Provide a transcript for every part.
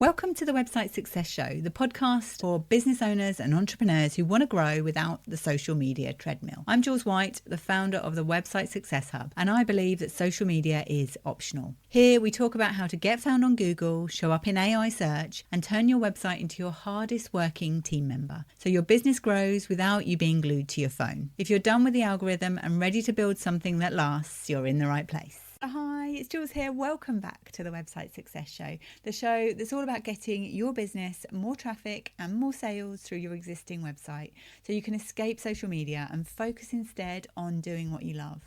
Welcome to the Website Success Show, the podcast for business owners and entrepreneurs who want to grow without the social media treadmill. I'm Jules White, the founder of the Website Success Hub, and I believe that social media is optional. Here we talk about how to get found on Google, show up in AI search, and turn your website into your hardest working team member, so your business grows without you being glued to your phone. If you're done with the algorithm and ready to build something that lasts, you're in the right place. Hi, it's Jules here. Welcome back to the Website Success Show, the show that's all about getting your business more traffic and more sales through your existing website so you can escape social media and focus instead on doing what you love.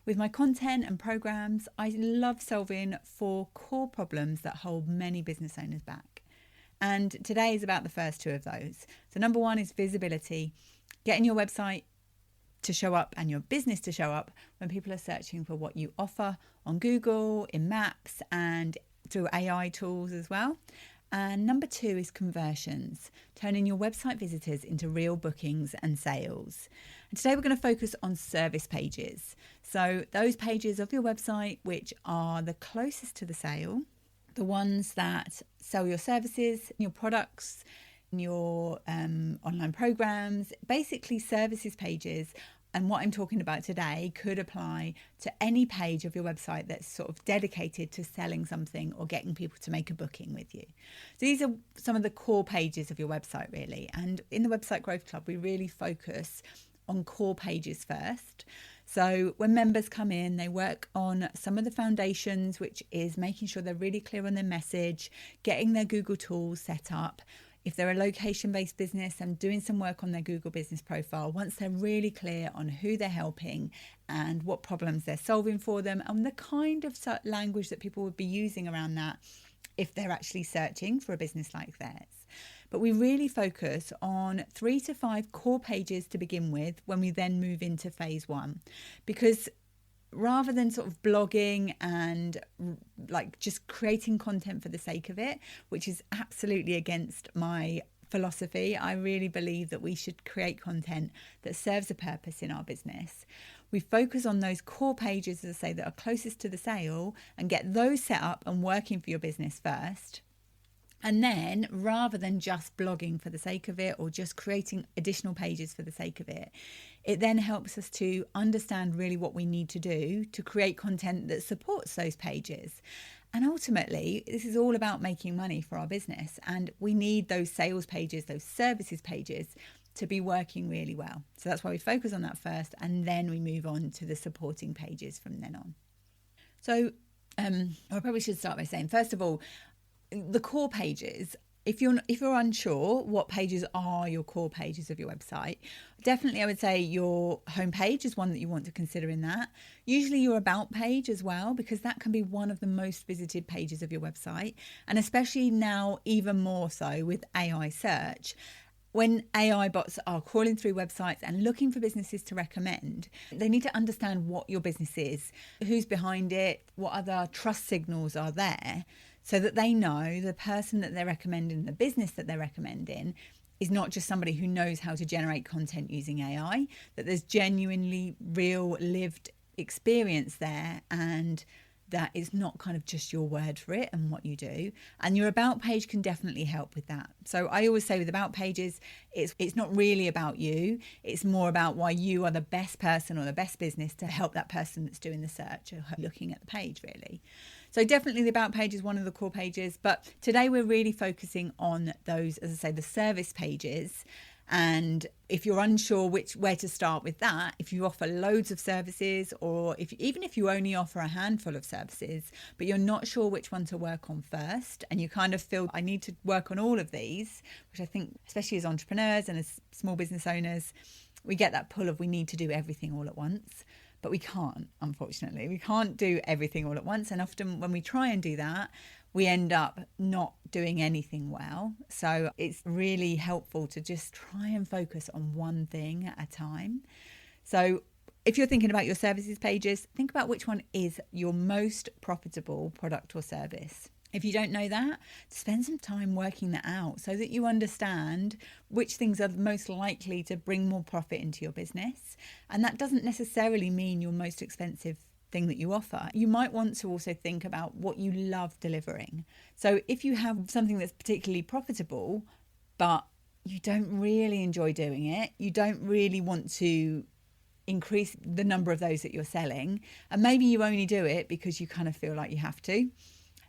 With my content and programs, I love solving 4 core problems that hold many business owners back. And today is about the first 2 of those. So number 1 is visibility, getting your website to show up and your business to show up when people are searching for what you offer on Google, in Maps, and through AI tools as well. And number 2 is conversions, turning your website visitors into real bookings and sales. And today we're going to focus on service pages. So those pages of your website which are the closest to the sale, the ones that sell your services, your products, your online programs, basically services pages. And what I'm talking about today could apply to any page of your website that's sort of dedicated to selling something or getting people to make a booking with you. So these are some of the core pages of your website, really. And in the Website Growth Club, we really focus on core pages first. So when members come in, they work on some of the foundations, which is making sure they're really clear on their message, getting their Google tools set up. If they're a location-based business and doing some work on their Google business profile, once they're really clear on who they're helping and what problems they're solving for them and the kind of language that people would be using around that if they're actually searching for a business like theirs. But we really focus on 3 to 5 core pages to begin with when we then move into phase 1, because rather than sort of blogging and like just creating content for the sake of it, which is absolutely against my philosophy, I really believe that we should create content that serves a purpose in our business. We focus on those core pages, as I say, that are closest to the sale and get those set up and working for your business first. And then, rather than just blogging for the sake of it or just creating additional pages for the sake of it, it then helps us to understand really what we need to do to create content that supports those pages. And ultimately, this is all about making money for our business. And we need those sales pages, those services pages to be working really well. So that's why we focus on that first, and then we move on to the supporting pages from then on. So I probably should start by saying, first of all, the core pages, if you're unsure what pages are your core pages of your website, definitely I would say your homepage is one that you want to consider in that. Usually your about page as well, because that can be one of the most visited pages of your website. And especially now, even more so with AI search. When AI bots are crawling through websites and looking for businesses to recommend, they need to understand what your business is, who's behind it, what other trust signals are there, so that they know the person that they're recommending, the business that they're recommending, is not just somebody who knows how to generate content using AI, that there's genuinely real lived experience there, and that it's not kind of just your word for it and what you do. And your about page can definitely help with that. So I always say with about pages, it's not really about you. It's more about why you are the best person or the best business to help that person that's doing the search or looking at the page, really. So definitely the about page is one of the core pages. But today we're really focusing on those, as I say, the service pages. And if you're unsure where to start with that, if you offer loads of services, or even if you only offer a handful of services, but you're not sure which one to work on first, and you kind of feel I need to work on all of these, which I think, especially as entrepreneurs and as small business owners, we get that pull of we need to do everything all at once. But we can't, unfortunately. We can't do everything all at once. And often when we try and do that, we end up not doing anything well. So it's really helpful to just try and focus on one thing at a time. So if you're thinking about your services pages, think about which one is your most profitable product or service. If you don't know that, spend some time working that out so that you understand which things are most likely to bring more profit into your business. And that doesn't necessarily mean your most expensive thing that you offer, you might want to also think about what you love delivering. So if you have something that's particularly profitable, but you don't really enjoy doing it, you don't really want to increase the number of those that you're selling, and maybe you only do it because you kind of feel like you have to,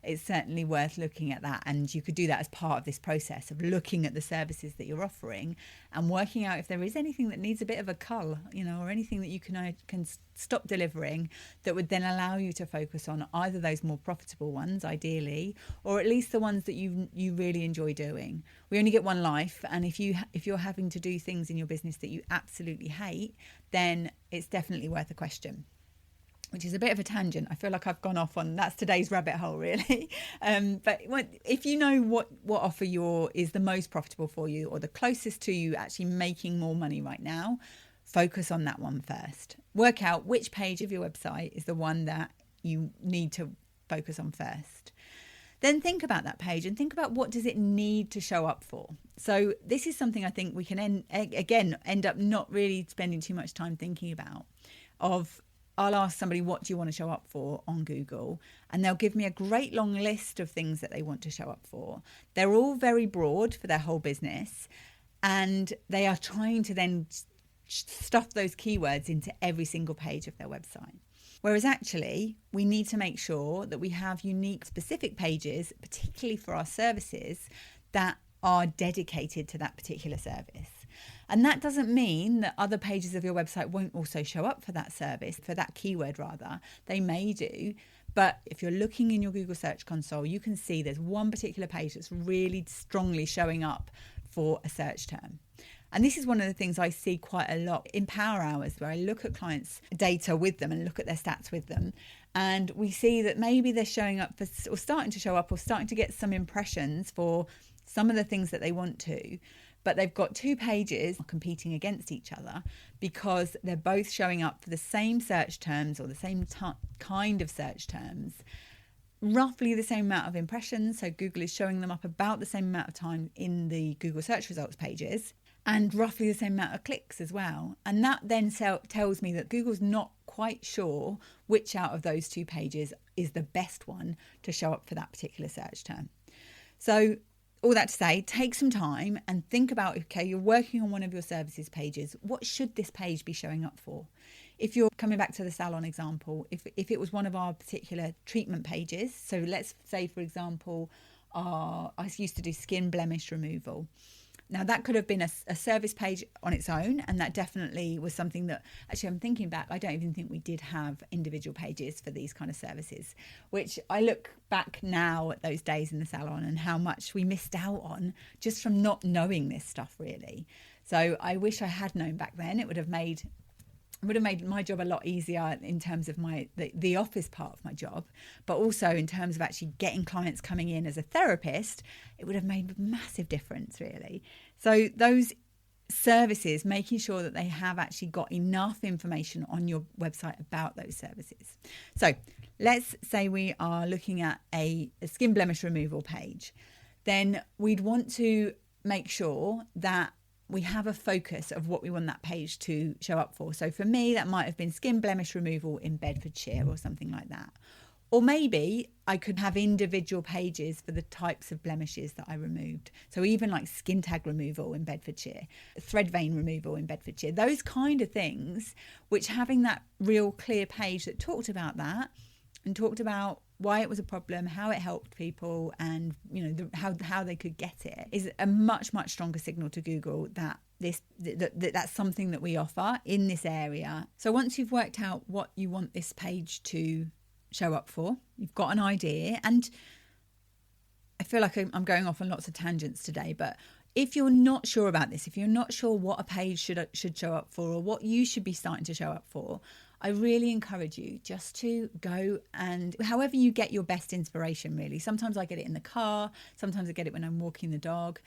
it's certainly worth looking at that. And you could do that as part of this process of looking at the services that you're offering and working out if there is anything that needs a bit of a cull, or anything that you can stop delivering that would then allow you to focus on either those more profitable ones, ideally, or at least the ones that you really enjoy doing. We only get one life, and if you're having to do things in your business that you absolutely hate, then it's definitely worth a question. Which is a bit of a tangent. I feel like I've gone off on, that's today's rabbit hole, really. But if you know what offer is the most profitable for you, or the closest to you actually making more money right now, focus on that one first. Work out which page of your website is the one that you need to focus on first. Then think about that page and think about what does it need to show up for. So this is something I think we can end up not really spending too much time thinking about. I'll ask somebody, what do you want to show up for on Google? And they'll give me a great long list of things that they want to show up for. They're all very broad for their whole business, and they are trying to then stuff those keywords into every single page of their website. Whereas actually, we need to make sure that we have unique, specific pages, particularly for our services, that are dedicated to that particular service. And that doesn't mean that other pages of your website won't also show up for that service, for that keyword rather. They may do, but if you're looking in your Google Search Console, you can see there's one particular page that's really strongly showing up for a search term. And this is one of the things I see quite a lot in Power Hours, where I look at clients' data with them and look at their stats with them. And we see that maybe they're showing up or starting to show up or starting to get some impressions for some of the things that they want to, but they've got two pages competing against each other because they're both showing up for the same search terms or the same kind of search terms, roughly the same amount of impressions. So Google is showing them up about the same amount of time in the Google search results pages, and roughly the same amount of clicks as well. And that then tells me that Google's not quite sure which out of those two pages is the best one to show up for that particular search term. So all that to say, take some time and think about, okay, you're working on one of your services pages. What should this page be showing up for? If you're coming back to the salon example, if it was one of our particular treatment pages, so let's say, for example, I used to do skin blemish removal. Now, that could have been a service page on its own, and that definitely was something that, actually, I'm thinking back, I don't even think we did have individual pages for these kind of services, which I look back now at those days in the salon and how much we missed out on just from not knowing this stuff, really. So I wish I had known back then. It would have made my job a lot easier in terms of the office part of my job, but also in terms of actually getting clients coming in as a therapist, it would have made a massive difference, really. So those services, making sure that they have actually got enough information on your website about those services. So let's say we are looking at a skin blemish removal page. Then we'd want to make sure that we have a focus of what we want that page to show up for. So for me, that might have been skin blemish removal in Bedfordshire or something like that. Or maybe I could have individual pages for the types of blemishes that I removed. So even like skin tag removal in Bedfordshire, thread vein removal in Bedfordshire, those kind of things, which having that real clear page that talked about that and talked about why it was a problem, how it helped people, and how they could get it, is a much stronger signal to Google that that's something that we offer in this area. So once you've worked out what you want this page to show up for, you've got an idea, and I feel like I'm going off on lots of tangents today, but if you're not sure about this, if you're not sure what a page should show up for or what you should be starting to show up for, I really encourage you just to go and however you get your best inspiration, really. Sometimes I get it in the car. Sometimes I get it when I'm walking the dog.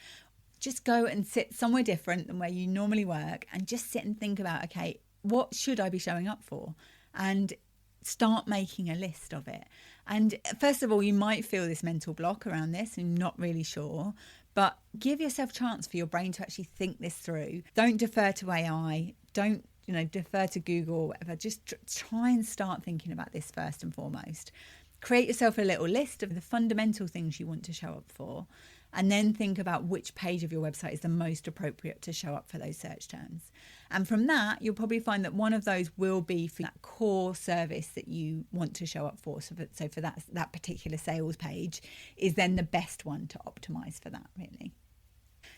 Just go and sit somewhere different than where you normally work and just sit and think about, okay, what should I be showing up for? And start making a list of it. And first of all, you might feel this mental block around this and not really sure, but give yourself a chance for your brain to actually think this through. Don't defer to AI. Don't defer to Google or whatever. Just try and start thinking about this first and foremost. Create yourself a little list of the fundamental things you want to show up for, and then think about which page of your website is the most appropriate to show up for those search terms. And from that, you'll probably find that one of those will be for that core service that you want to show up for. So for that particular sales page is then the best one to optimize for that, really.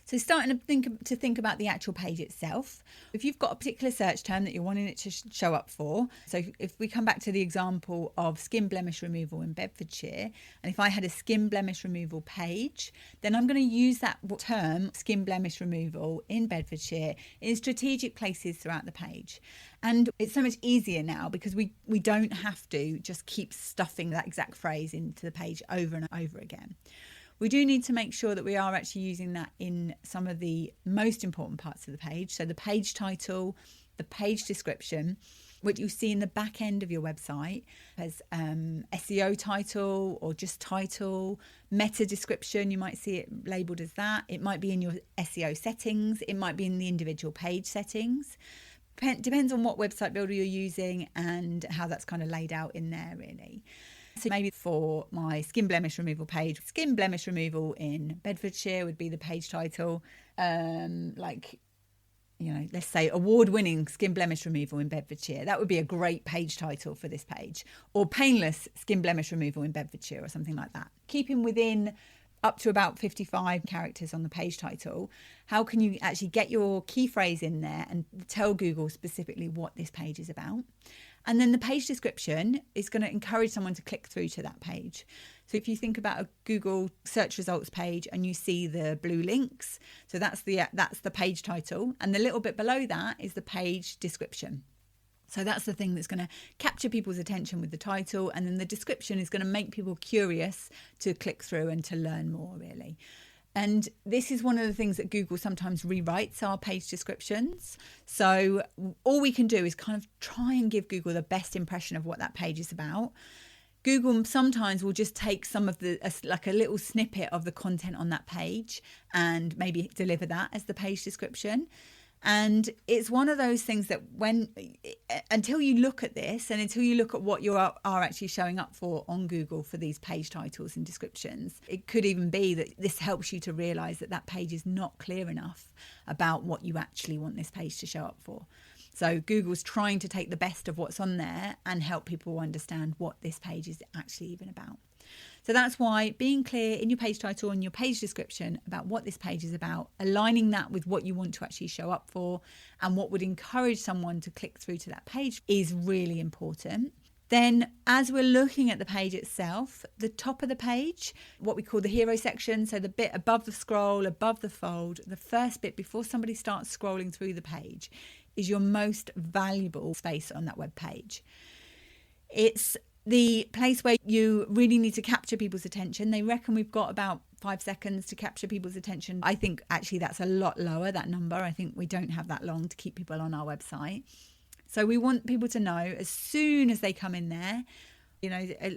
So starting to think about the actual page itself. If you've got a particular search term that you're wanting it to show up for, so if we come back to the example of skin blemish removal in Bedfordshire, and if I had a skin blemish removal page, then I'm going to use that term, skin blemish removal in Bedfordshire, in strategic places throughout the page. And it's so much easier now because we don't have to just keep stuffing that exact phrase into the page over and over again. We do need to make sure that we are actually using that in some of the most important parts of the page. So the page title, the page description, which you see in the back end of your website as SEO title or just title, meta description, you might see it labeled as that. It might be in your SEO settings. It might be in the individual page settings. Depends on what website builder you're using and how that's kind of laid out in there, really. So maybe for my skin blemish removal page, skin blemish removal in Bedfordshire would be the page title. Let's say award-winning skin blemish removal in Bedfordshire. That would be a great page title for this page. Or painless skin blemish removal in Bedfordshire or something like that. Keeping within up to about 55 characters on the page title, how can you actually get your key phrase in there and tell Google specifically what this page is about? And then the page description is going to encourage someone to click through to that page. So if you think about a Google search results page and you see the blue links, so that's the page title, and the little bit below that is the page description. So that's the thing that's going to capture people's attention with the title, and then the description is going to make people curious to click through and to learn more, really. And this is one of the things that Google sometimes rewrites our page descriptions. So all we can do is kind of try and give Google the best impression of what that page is about. Google sometimes will just take some of like a little snippet of the content on that page and maybe deliver that as the page description. And it's one of those things that until you look at this and until you look at what you are actually showing up for on Google for these page titles and descriptions, it could even be that this helps you to realize that page is not clear enough about what you actually want this page to show up for. So Google's trying to take the best of what's on there and help people understand what this page is actually even about. So that's why being clear in your page title and your page description about what this page is about, aligning that with what you want to actually show up for and what would encourage someone to click through to that page is really important. Then as we're looking at the page itself, the top of the page, what we call the hero section, so the bit above the scroll, above the fold, the first bit before somebody starts scrolling through the page is your most valuable space on that web page. It's the place where you really need to capture people's attention. They reckon we've got about 5 seconds to capture people's attention. I think actually that's a lot lower, that number. I think we don't have that long to keep people on our website. So we want people to know as soon as they come in there,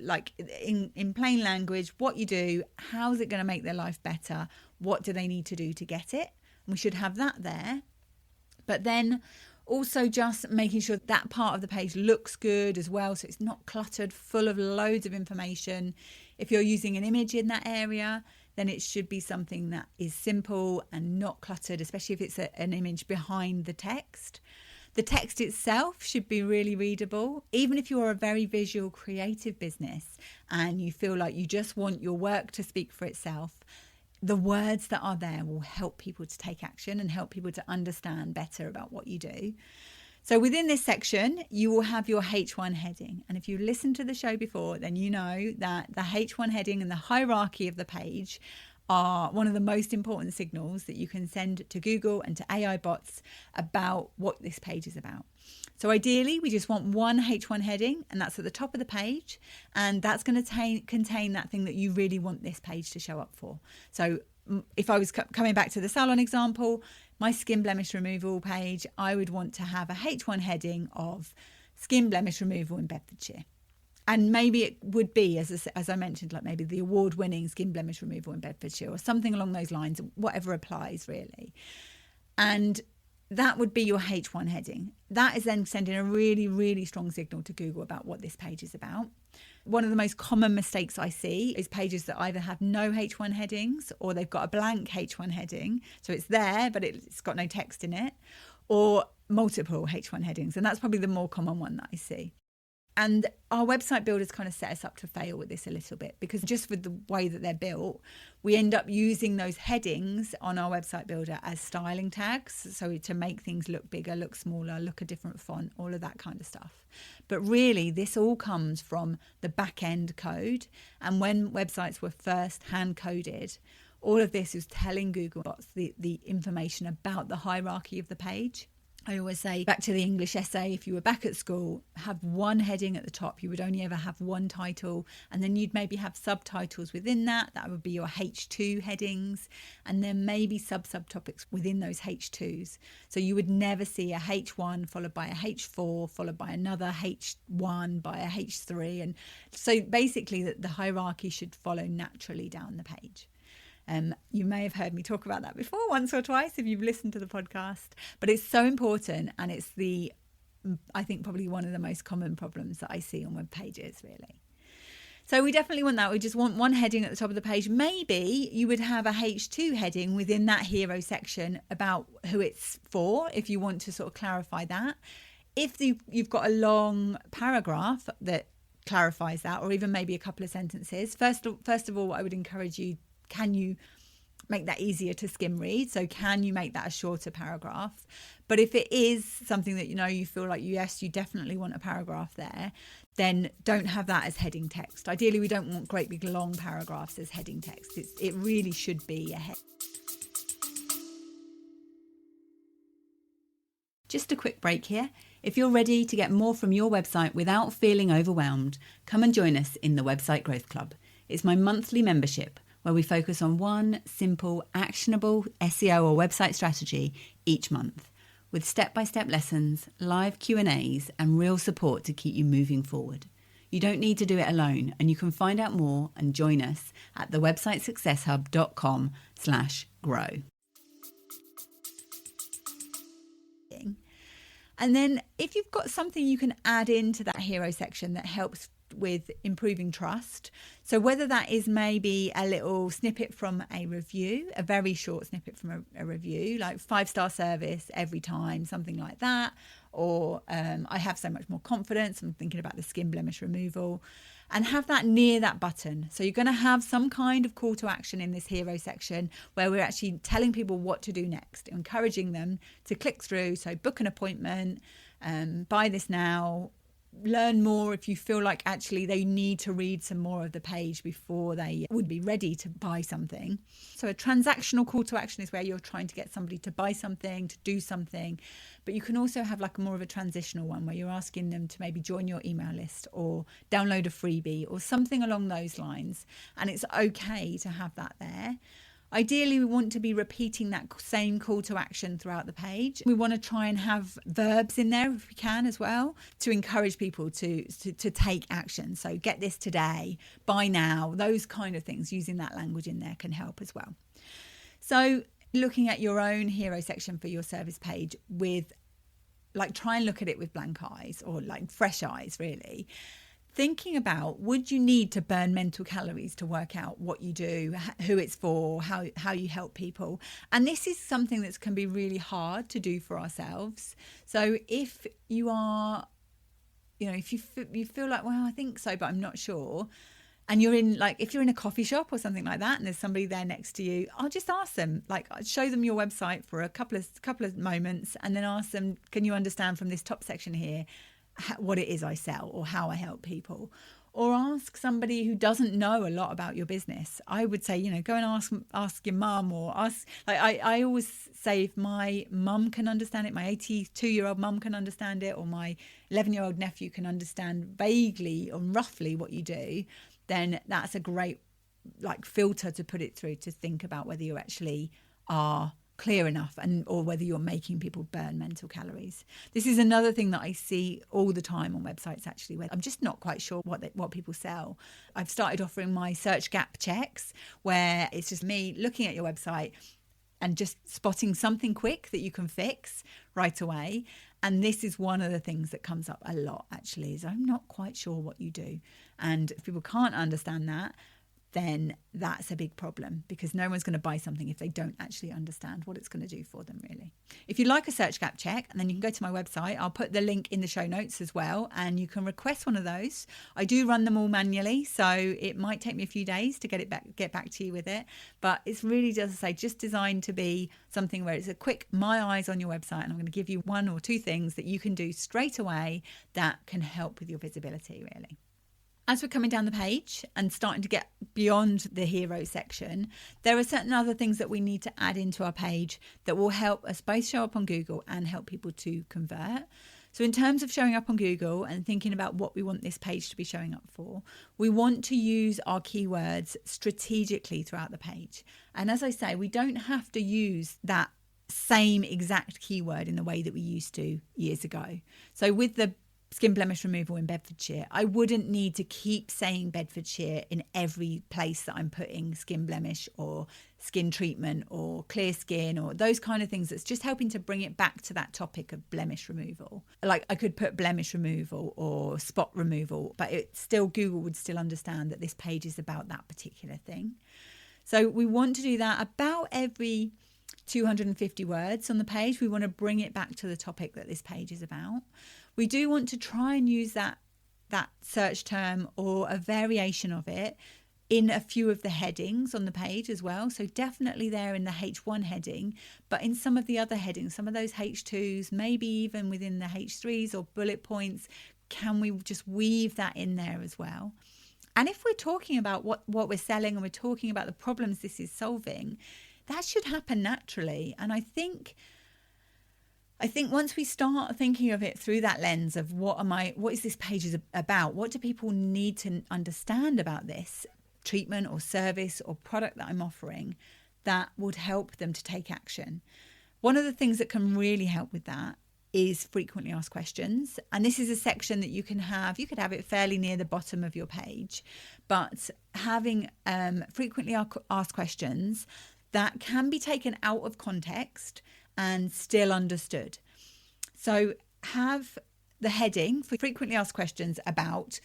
like in plain language, what you do, how's it going to make their life better? What do they need to do to get it? And we should have that there. But then also just making sure that part of the page looks good as well, so it's not cluttered, full of loads of information. If you're using an image in that area, then it should be something that is simple and not cluttered, especially if it's an image behind the text. The text itself should be really readable. Even if you're a very visual, creative business and you feel like you just want your work to speak for itself, the words that are there will help people to take action and help people to understand better about what you do. So within this section, you will have your H1 heading. And if you listened to the show before, then you know that the H1 heading and the hierarchy of the page are one of the most important signals that you can send to Google and to AI bots about what this page is about. So ideally, we just want one H1 heading, and that's at the top of the page, and that's going to contain that thing that you really want this page to show up for. So if I was coming back to the salon example, my skin blemish removal page, I would want to have a H1 heading of skin blemish removal in Bedfordshire. And maybe it would be, as I mentioned, like maybe the award-winning skin blemish removal in Bedfordshire or something along those lines, whatever applies really. And that would be your H1 heading. That is then sending a really, really strong signal to Google about what this page is about. One of the most common mistakes I see is pages that either have no H1 headings or they've got a blank H1 heading. So it's there, but it's got no text in it, or multiple H1 headings. And that's probably the more common one that I see. And our website builders kind of set us up to fail with this a little bit, because just with the way that they're built, we end up using those headings on our website builder as styling tags. So to make things look bigger, look smaller, look a different font, all of that kind of stuff. But really, this all comes from the back end code. And when websites were first hand coded, all of this is telling Google what's the information about the hierarchy of the page. I always say, back to the English essay, if you were back at school, have one heading at the top. You would only ever have one title, and then you'd maybe have subtitles within that. That would be your H2 headings, and then maybe subtopics within those H2s. So you would never see a H1 followed by a H4, followed by another H1 by a H3. And so basically the hierarchy should follow naturally down the page. You may have heard me talk about that before once or twice if you've listened to the podcast, but it's so important, and it's I think probably one of the most common problems that I see on web pages, really. So we definitely want that. We just want one heading at the top of the page. Maybe you would have a H2 heading within that hero section about who it's for, if you want to sort of clarify that. If you've got a long paragraph that clarifies that, or even maybe a couple of sentences, first of all, I would encourage you, can you make that easier to skim read? So can you make that a shorter paragraph? But if it is something that you feel like, yes, you definitely want a paragraph there, then don't have that as heading text. Ideally, we don't want great big long paragraphs as heading text. It really should be a head. Just a quick break here. If you're ready to get more from your website without feeling overwhelmed, come and join us in the Website Growth Club. It's my monthly membership where we focus on one simple, actionable SEO or website strategy each month, with step-by-step lessons, live Q&As, and real support to keep you moving forward. You don't need to do it alone, and you can find out more and join us at thewebsitesuccesshub.com/grow. And then if you've got something you can add into that hero section that helps with improving trust. So whether that is maybe a little snippet from a review, a very short snippet from a review, like 5-star service every time, something like that. Or I have so much more confidence. I'm thinking about the skin blemish removal, and have that near that button. So you're going to have some kind of call to action in this hero section where we're actually telling people what to do next, encouraging them to click through. So book an appointment, buy this now, learn more if you feel like actually they need to read some more of the page before they would be ready to buy something. So a transactional call to action is where you're trying to get somebody to buy something, to do something, but you can also have like more of a transitional one where you're asking them to maybe join your email list or download a freebie or something along those lines. And it's okay to have that there. Ideally, we want to be repeating that same call to action throughout the page. We want to try and have verbs in there if we can as well, to encourage people to take action. So get this today, buy now, those kind of things, using that language in there can help as well. So looking at your own hero section for your service page with, like, try and look at it with blank eyes, or like fresh eyes, really. Thinking about, would you need to burn mental calories to work out what you do, who it's for, how you help people? And this is something that can be really hard to do for ourselves. So if you are, if you feel like, well, I think so, but I'm not sure, and you're in, like, if you're in a coffee shop or something like that, and there's somebody there next to you, I'll just ask them, like, show them your website for a couple of moments, and then ask them, can you understand from this top section here what it is I sell or how I help people? Or ask somebody who doesn't know a lot about your business. I would say, go and ask your mum, or ask, like, I always say, if my mum can understand it, my 82-year-old mum can understand it, or my 11-year-old nephew can understand vaguely or roughly what you do, then that's a great, like, filter to put it through, to think about whether you actually are clear enough, or whether you're making people burn mental calories. This is another thing that I see all the time on websites, actually, where I'm just not quite sure what people sell. I've started offering my search gap checks, where it's just me looking at your website and just spotting something quick that you can fix right away. And this is one of the things that comes up a lot, actually, is I'm not quite sure what you do. And if people can't understand that, then that's a big problem, because no one's going to buy something if they don't actually understand what it's going to do for them, really. If you like a search gap check, and then you can go to my website, I'll put the link in the show notes as well, and you can request one of those. I do run them all manually, so it might take me a few days to get back to you with it, but it's really, as I say, just designed to be something where it's a quick my eyes on your website, and I'm going to give you 1 or 2 things that you can do straight away that can help with your visibility, really. As we're coming down the page and starting to get beyond the hero section, there are certain other things that we need to add into our page that will help us both show up on Google and help people to convert. So in terms of showing up on Google and thinking about what we want this page to be showing up for, we want to use our keywords strategically throughout the page. And as I say, we don't have to use that same exact keyword in the way that we used to years ago. So with the skin blemish removal in Bedfordshire, I wouldn't need to keep saying Bedfordshire in every place that I'm putting skin blemish or skin treatment or clear skin or those kind of things. That's just helping to bring it back to that topic of blemish removal. Like I could put blemish removal or spot removal, but Google would still understand that this page is about that particular thing. So we want to do that about every 250 words on the page. We want to bring it back to the topic that this page is about. We do want to try and use that search term or a variation of it in a few of the headings on the page as well. So definitely there in the H1 heading, but in some of the other headings, some of those H2s, maybe even within the H3s or bullet points, can we just weave that in there as well? And if we're talking about what we're selling and we're talking about the problems this is solving, that should happen naturally. And I think once we start thinking of it through that lens of what is this page about? What do people need to understand about this treatment or service or product that I'm offering that would help them to take action? One of the things that can really help with that is frequently asked questions. And this is a section that you could have it fairly near the bottom of your page, but having frequently asked questions that can be taken out of context and still understood. So have the heading for frequently asked questions about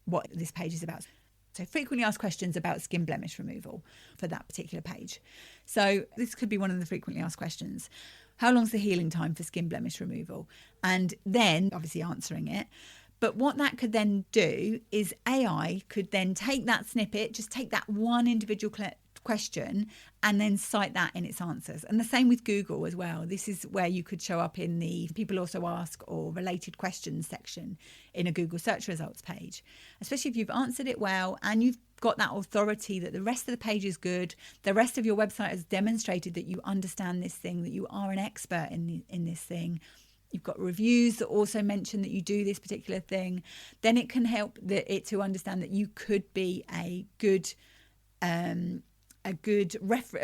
what this page is about. So frequently asked questions about skin blemish removal for that particular page. So this could be one of the frequently asked questions. How long's the healing time for skin blemish removal? And then obviously answering it. But what that could then do is AI could then take that snippet, just take that one individual question and then cite that in its answers. And the same with Google as well. This is where you could show up in the people also ask or related questions section in a Google search results page, especially if you've answered it well and you've got that authority that the rest of the page is good. The rest of your website has demonstrated that you understand this thing, that you are an expert in this thing. You've got reviews that also mention that you do this particular thing. Then it can help it to understand that you could be a good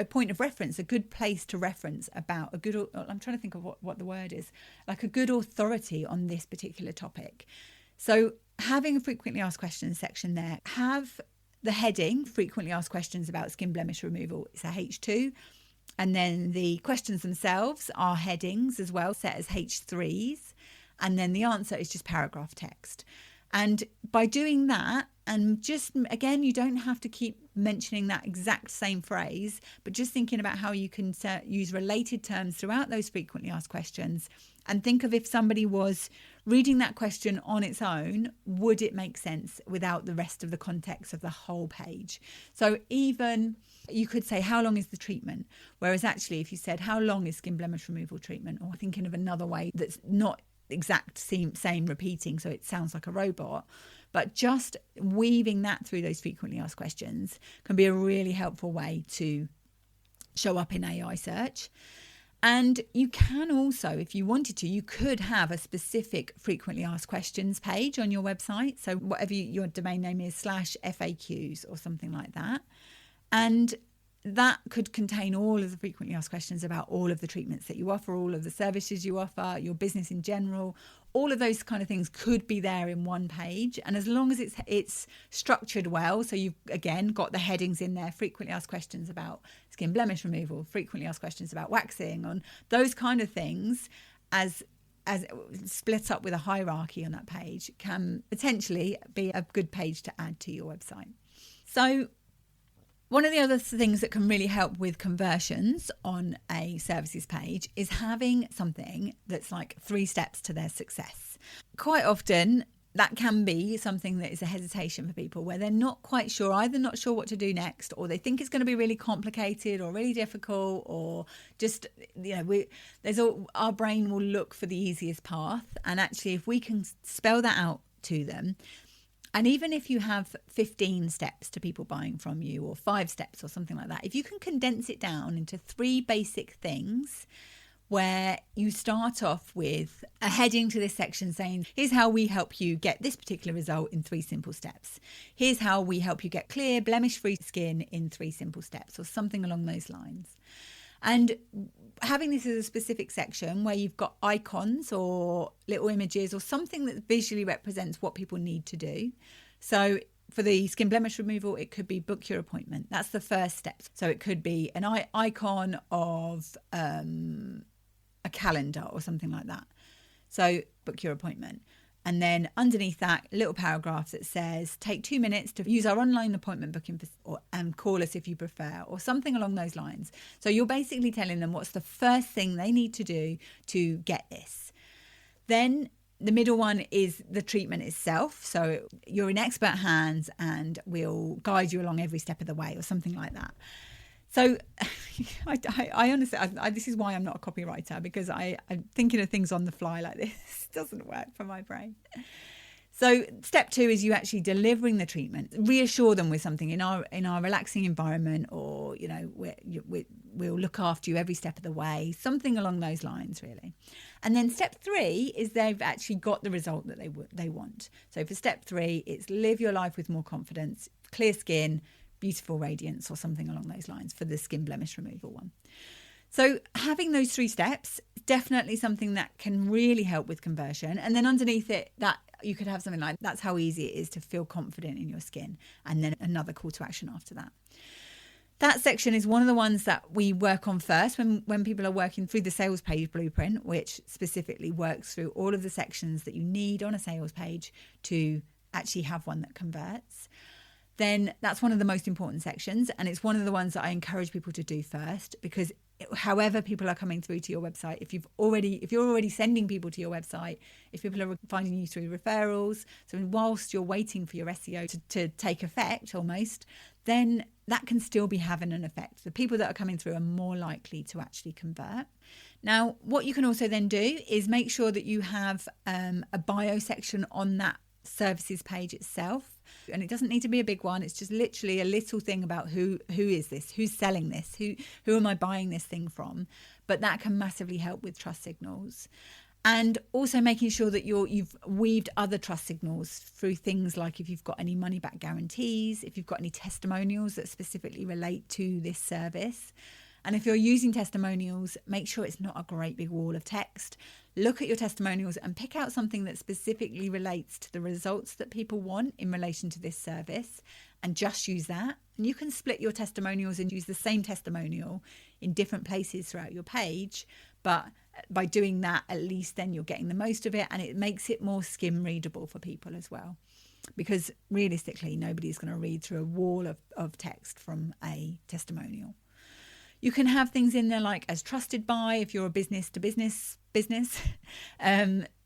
point of reference, a good place to reference about I'm trying to think of what the word is, like a good authority on this particular topic. So having a frequently asked questions section there, have the heading frequently asked questions about skin blemish removal. It's a H2. And then the questions themselves are headings as well, set as H3s. And then the answer is just paragraph text. And by doing that, and just, again, you don't have to keep mentioning that exact same phrase, but just thinking about how you can use related terms throughout those frequently asked questions. And think of if somebody was reading that question on its own, would it make sense without the rest of the context of the whole page? So even you could say, how long is the treatment? Whereas actually, if you said, how long is skin blemish removal treatment? Or thinking of another way that's not exact same repeating, so it sounds like a robot. But just weaving that through those frequently asked questions can be a really helpful way to show up in AI search. And you can also, if you wanted to, you could have a specific frequently asked questions page on your website. So whatever your domain name is /FAQs or something like that. And that could contain all of the frequently asked questions about all of the treatments that you offer, all of the services you offer, your business in general. All of those kind of things could be there in one page. And as long as it's structured well, so you've, again, got the headings in there, frequently asked questions about skin blemish removal, frequently asked questions about waxing, on those kind of things, as split up with a hierarchy on that page, can potentially be a good page to add to your website. So one of the other things that can really help with conversions on a services page is having something that's like 3 steps to their success. Quite often, that can be something that is a hesitation for people, where they're not quite sure, either not sure what to do next, or they think it's going to be really complicated or really difficult, or just, our brain will look for the easiest path. And actually, if we can spell that out to them, and even if you have 15 steps to people buying from you, or 5 steps or something like that, if you can condense it down into 3 basic things, where you start off with a heading to this section saying, here's how we help you get this particular result in 3 simple steps. Here's how we help you get clear, blemish-free skin in 3 simple steps, or something along those lines. And having this as a specific section where you've got icons or little images or something that visually represents what people need to do. So for the skin blemish removal, it could be book your appointment. That's the first step. So it could be an icon of a calendar or something like that. So book your appointment. And then underneath that, a little paragraph that says, take 2 minutes to use our online appointment booking and call us if you prefer, or something along those lines. So you're basically telling them what's the first thing they need to do to get this. Then the middle one is the treatment itself. So you're in expert hands and we'll guide you along every step of the way, or something like that. So I honestly, this is why I'm not a copywriter, because I'm thinking of things on the fly like this. It doesn't work for my brain. So step 2 is you actually delivering the treatment. Reassure them with something in our relaxing environment, or, we'll look after you every step of the way, something along those lines, really. And then step 3 is they've actually got the result that they want. So for step 3, it's live your life with more confidence, clear skin, beautiful radiance, or something along those lines for the skin blemish removal one. So having those 3 steps, definitely something that can really help with conversion. And then underneath it, that you could have something like, that's how easy it is to feel confident in your skin. And then another call to action after that. That section is one of the ones that we work on first when people are working through the sales page blueprint, which specifically works through all of the sections that you need on a sales page to actually have one that converts. Then that's one of the most important sections, and it's one of the ones that I encourage people to do first, because however people are coming through to your website, if you're already sending people to your website, if people are finding you through referrals, so whilst you're waiting for your SEO to take effect almost, then that can still be having an effect. The people that are coming through are more likely to actually convert. Now, what you can also then do is make sure that you have a bio section on that services page itself. And it doesn't need to be a big one. It's just literally a little thing about who is this, who's selling this, who am I buying this thing from. But that can massively help with trust signals. And also making sure that you've weaved other trust signals through things like if you've got any money back guarantees, if you've got any testimonials that specifically relate to this service. And if you're using testimonials, make sure it's not a great big wall of text. Look at your testimonials and pick out something that specifically relates to the results that people want in relation to this service, and just use that. And you can split your testimonials and use the same testimonial in different places throughout your page. But by doing that, at least then you're getting the most of it, and it makes it more skim readable for people as well. Because realistically, nobody's going to read through a wall of text from a testimonial. You can have things in there like as trusted by, if you're a business to business,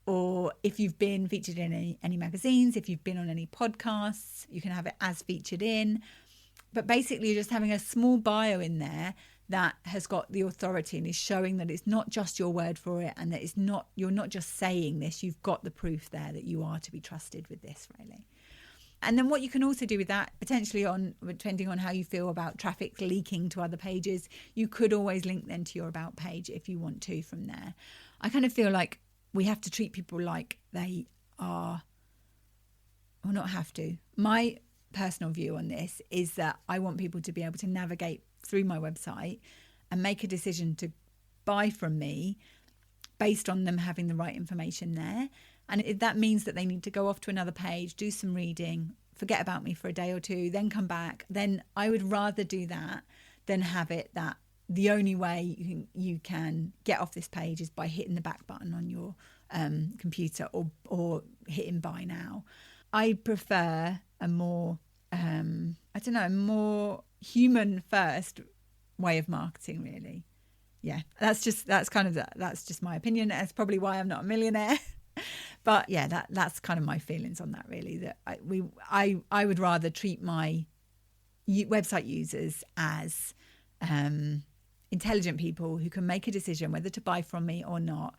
or if you've been featured in any magazines, if you've been on any podcasts, you can have it as featured in. But basically, you're just having a small bio in there that has got the authority and is showing that it's not just your word for it, and that you're not just saying this, you've got the proof there that you are to be trusted with this, really. And then what you can also do with that, potentially depending on how you feel about traffic leaking to other pages, you could always link then to your about page if you want to from there. I kind of feel like we have to treat people like they are, or not have to. My personal view on this is that I want people to be able to navigate through my website and make a decision to buy from me based on them having the right information there. And if that means that they need to go off to another page, do some reading, forget about me for a day or two, then come back, then I would rather do that than have it that the only way you can get off this page is by hitting the back button on your computer or hitting buy now. I prefer a more, a more human first way of marketing, really. Yeah, that's just my opinion. That's probably why I'm not a millionaire. But yeah, that's kind of my feelings on that, really. That I would rather treat my website users as intelligent people who can make a decision whether to buy from me or not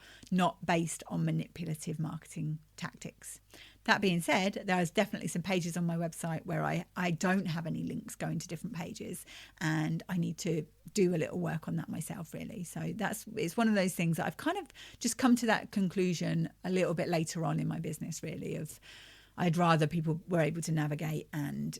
based on manipulative marketing tactics. That being said, there's definitely some pages on my website where I don't have any links going to different pages, and I need to do a little work on that myself, really. So it's one of those things that I've kind of just come to that conclusion a little bit later on in my business, really, of I'd rather people were able to navigate, and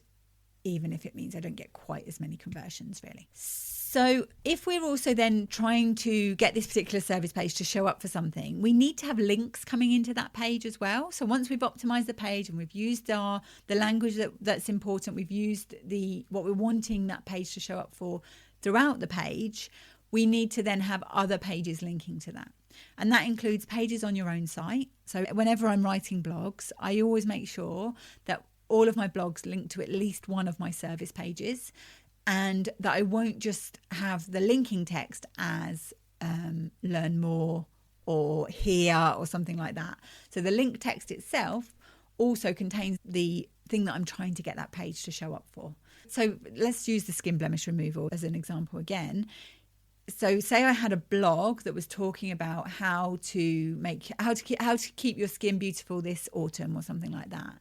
even if it means I don't get quite as many conversions, really. So if we're also then trying to get this particular service page to show up for something, we need to have links coming into that page as well. So once we've optimized the page and we've used the language that's important, we've used what we're wanting that page to show up for throughout the page, we need to then have other pages linking to that. And that includes pages on your own site. So whenever I'm writing blogs, I always make sure that all of my blogs link to at least one of my service pages, and that I won't just have the linking text as learn more or here or something like that. So the link text itself also contains the thing that I'm trying to get that page to show up for. So let's use the skin blemish removal as an example again. So say I had a blog that was talking about how to keep your skin beautiful this autumn or something like that.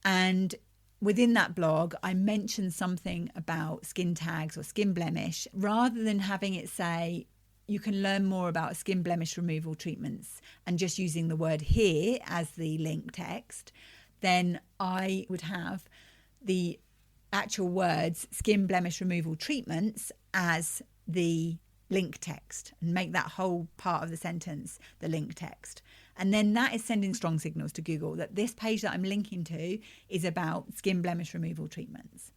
And within that blog, I mentioned something about skin tags or skin blemish, rather than having it say, you can learn more about skin blemish removal treatments, and just using the word here as the link text. Then I would have the actual words skin blemish removal treatments as the link text, and make that whole part of the sentence the link text. And then that is sending strong signals to Google that this page that I'm linking to is about skin blemish removal treatments.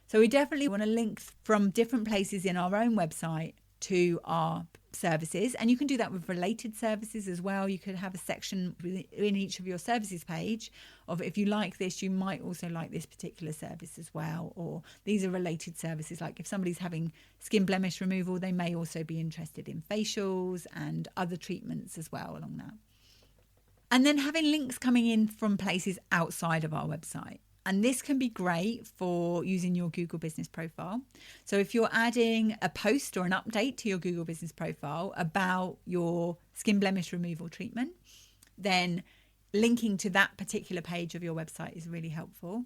So we definitely want to link from different places in our own website to our services. And you can do that with related services as well. You could have a section in each of your services page of, if you like this, you might also like this particular service as well. Or these are related services. Like if somebody's having skin blemish removal, they may also be interested in facials and other treatments as well along that. And then having links coming in from places outside of our website. And this can be great for using your Google Business Profile. So if you're adding a post or an update to your Google Business Profile about your skin blemish removal treatment, then linking to that particular page of your website is really helpful.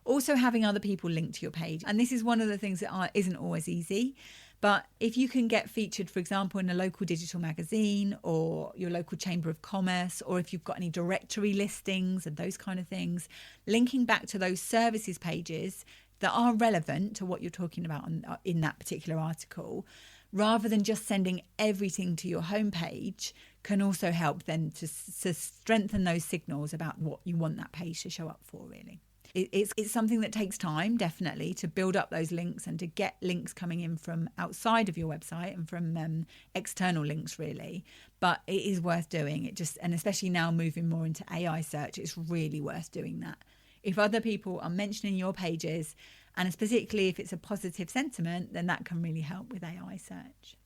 Also having other people link to your page. And this is one of the things that isn't always easy. But if you can get featured, for example, in a local digital magazine or your local chamber of commerce, or if you've got any directory listings and those kind of things, linking back to those services pages that are relevant to what you're talking about in that particular article, rather than just sending everything to your homepage, can also help then to strengthen those signals about what you want that page to show up for, really. It's something that takes time, definitely, to build up those links and to get links coming in from outside of your website and from external links, really. But it is worth doing. And especially now moving more into AI search, it's really worth doing that. If other people are mentioning your pages, and particularly if it's a positive sentiment, then that can really help with AI search.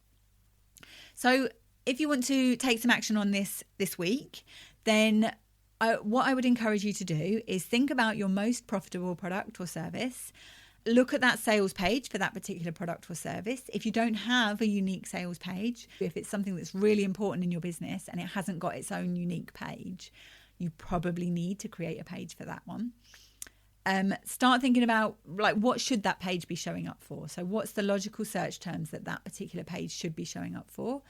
So if you want to take some action on this week, then what I would encourage you to do is think about your most profitable product or service. Look at that sales page for that particular product or service. If you don't have a unique sales page, if it's something that's really important in your business and it hasn't got its own unique page, you probably need to create a page for that one. Start thinking about, like, what should that page be showing up for? So what's the logical search terms that particular page should be showing up for?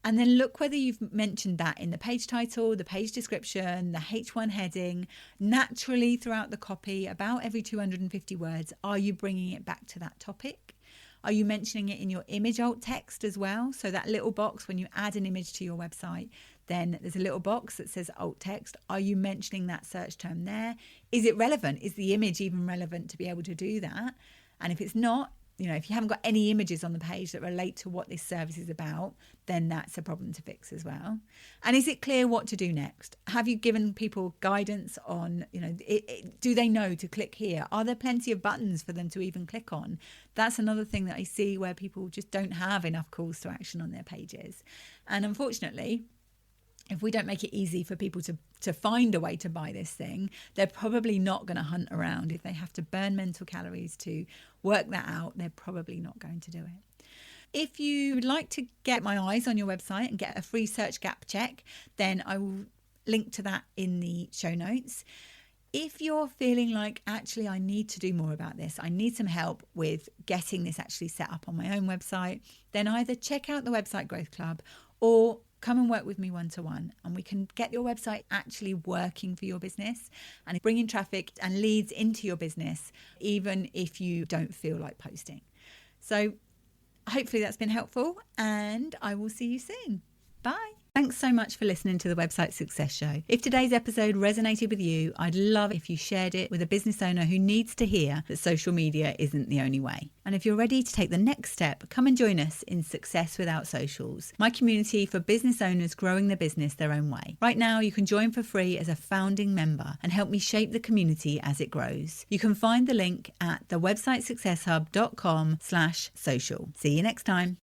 And then look whether you've mentioned that in the page title, the page description, the H1 heading. Naturally, throughout the copy, about every 250 words, are you bringing it back to that topic? Are you mentioning it in your image alt text as well? So that little box, when you add an image to your website, then there's a little box that says alt text. Are you mentioning that search term there? Is it relevant? Is the image even relevant to be able to do that? And if it's not, if you haven't got any images on the page that relate to what this service is about, then that's a problem to fix as well. And is it clear what to do next? Have you given people guidance on, do they know to click here? Are there plenty of buttons for them to even click on? That's another thing that I see where people just don't have enough calls to action on their pages. And unfortunately, if we don't make it easy for people to find a way to buy this thing, they're probably not going to hunt around. If they have to burn mental calories to work that out, they're probably not going to do it. If you would like to get my eyes on your website and get a free search gap check, then I will link to that in the show notes. If you're feeling like, actually, I need to do more about this, I need some help with getting this actually set up on my own website, then either check out the Website Growth Club or come and work with me one-to-one, and we can get your website actually working for your business and bringing traffic and leads into your business, even if you don't feel like posting. So hopefully that's been helpful, and I will see you soon. Bye. Thanks so much for listening to the Website Success Show. If today's episode resonated with you, I'd love if you shared it with a business owner who needs to hear that social media isn't the only way. And if you're ready to take the next step, come and join us in Success Without Socials, my community for business owners growing their business their own way. Right now, you can join for free as a founding member and help me shape the community as it grows. You can find the link at thewebsitesuccesshub.com/social. See you next time.